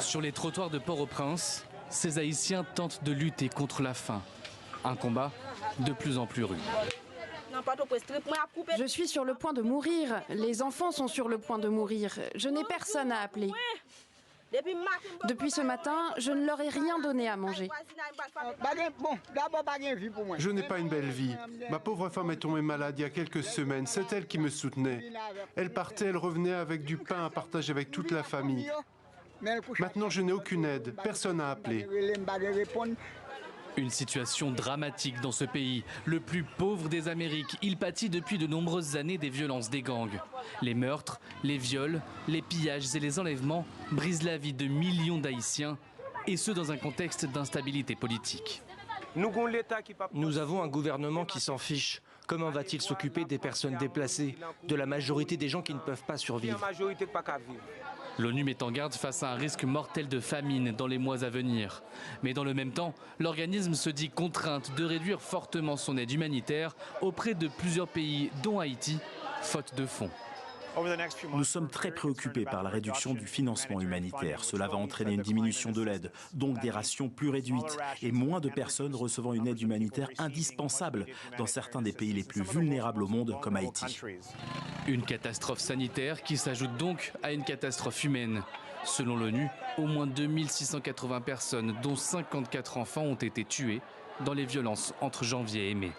Sur les trottoirs de Port-au-Prince, ces Haïtiens tentent de lutter contre la faim. Un combat de plus en plus rude. Je suis sur le point de mourir. Les enfants sont sur le point de mourir. Je n'ai personne à appeler. Depuis ce matin, je ne leur ai rien donné à manger. Je n'ai pas une belle vie. Ma pauvre femme est tombée malade il y a quelques semaines. C'est elle qui me soutenait. Elle partait, elle revenait avec du pain à partager avec toute la famille. Maintenant, je n'ai aucune aide. Personne à appeler. Une situation dramatique dans ce pays, le plus pauvre des Amériques. Il pâtit depuis de nombreuses années des violences des gangs. Les meurtres, les viols, les pillages et les enlèvements brisent la vie de millions d'Haïtiens, et ce dans un contexte d'instabilité politique. Nous avons un gouvernement qui s'en fiche. Comment va-t-il s'occuper des personnes déplacées, de la majorité des gens qui ne peuvent pas survivre? L'ONU met en garde face à un risque mortel de famine dans les mois à venir. Mais dans le même temps, l'organisme se dit contrainte de réduire fortement son aide humanitaire auprès de plusieurs pays, dont Haïti, faute de fonds. Nous sommes très préoccupés par la réduction du financement humanitaire. Cela va entraîner une diminution de l'aide, donc des rations plus réduites et moins de personnes recevant une aide humanitaire indispensable dans certains des pays les plus vulnérables au monde, comme Haïti. Une catastrophe sanitaire qui s'ajoute donc à une catastrophe humaine. Selon l'ONU, au moins 2680 personnes, dont 54 enfants, ont été tuées dans les violences entre janvier et mai.